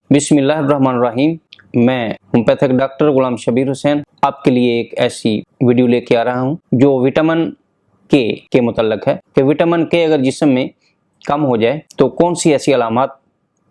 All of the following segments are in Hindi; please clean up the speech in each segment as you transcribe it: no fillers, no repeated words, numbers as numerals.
बिस्मिल्लाहिर्रहमानिर्रहीम। मैं होम्योपैथिक डॉक्टर गुलाम शबीर हुसैन आपके लिए एक ऐसी वीडियो लेके आ रहा हूं जो विटामिन के मुतल्लक है कि विटामिन के अगर जिस्म में कम हो जाए तो कौन सी ऐसी अलामात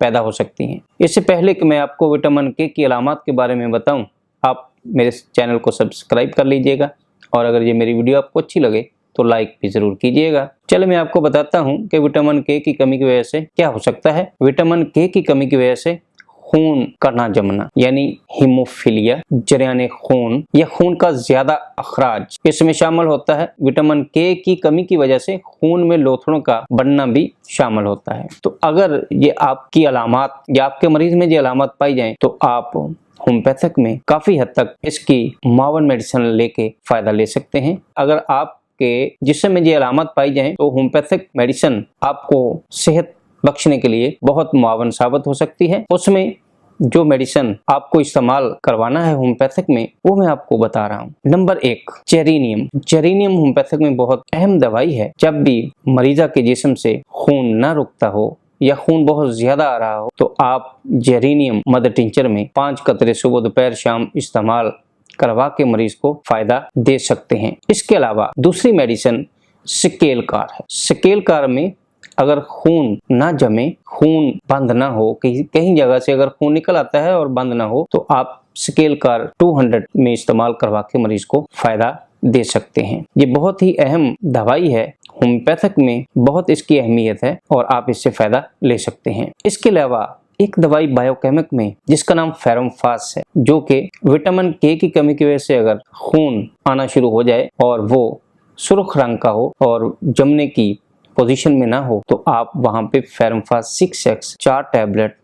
पैदा हो सकती हैं। इससे पहले कि मैं आपको विटामिन के की अलामात के बारे में बताऊं, आप मेरे चैनल को सब्सक्राइब कर लीजिएगा और अगर ये मेरी वीडियो आपको अच्छी लगे तो लाइक भी जरूर कीजिएगा। चलो मैं आपको बताता हूं कि विटामिन के की कमी की वजह से क्या हो सकता है। विटामिन के की कमी की वजह से खून का ना जमना यानी हीमोफीलिया, जरियान खून या खून का ज्यादा अखराज इसमें शामिल होता है। विटामिन के की कमी की वजह से खून में लोथड़ों का बनना भी शामिल होता है। तो अगर ये आपकी अलामात या आपके मरीज में ये अलामत पाई जाए तो आप होम्योपैथिक में काफी हद तक इसकी मावन मेडिसिन लेके फायदा ले सकते हैं। अगर आपके जिस्म में ये अलामत पाई जाए तो होम्योपैथिक मेडिसिन आपको सेहत बख्शने के लिए बहुत मुआवन साबित हो सकती है। उसमें जो मेडिसिन आपको इस्तेमाल करवाना है होम्योपैथिक में वो मैं आपको बता रहा हूँ। Number 1, geranium. जेरेनियम होम्योपैथिक में बहुत अहम दवाई है। जब भी मरीजा के जिस्म से खून ना रुकता हो या खून बहुत ज्यादा आ रहा हो तो आप जेरेनियम मदर टिंचर में 5 कतरे सुबह दोपहर शाम इस्तेमाल करवा के मरीज को फायदा दे सकते हैं। इसके अलावा दूसरी मेडिसिन स्केल कार है। स्केल कार में अगर खून ना जमे, खून बंद ना हो, कहीं जगह से अगर खून निकल आता है और बंद ना हो तो आप स्केल कार 200 में इस्तेमाल करवा के मरीज को फायदा दे सकते हैं। ये बहुत ही अहम दवाई है, होम्योपैथिक में बहुत इसकी अहमियत है और आप इससे फायदा ले सकते हैं। इसके अलावा एक दवाई बायोकेमिक में जिसका नाम फेरोमफास है, जो कि विटामिन के की कमी की वजह से अगर खून आना शुरू हो जाए और वो सुर्ख रंग का हो और जमने की पोजीशन में ना हो तो आप वहां पे फेरोमफास 6x 4 टैबलेट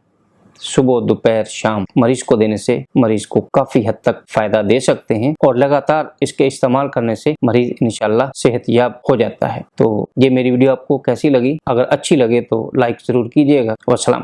सुबह दोपहर शाम मरीज को देने से मरीज को काफी हद तक फायदा दे सकते हैं और लगातार इसके इस्तेमाल करने से मरीज इंशाल्लाह सेहतयाब हो जाता है। तो ये मेरी वीडियो आपको कैसी लगी? अगर अच्छी लगे तो लाइक जरूर कीजिएगा। वस्सलाम।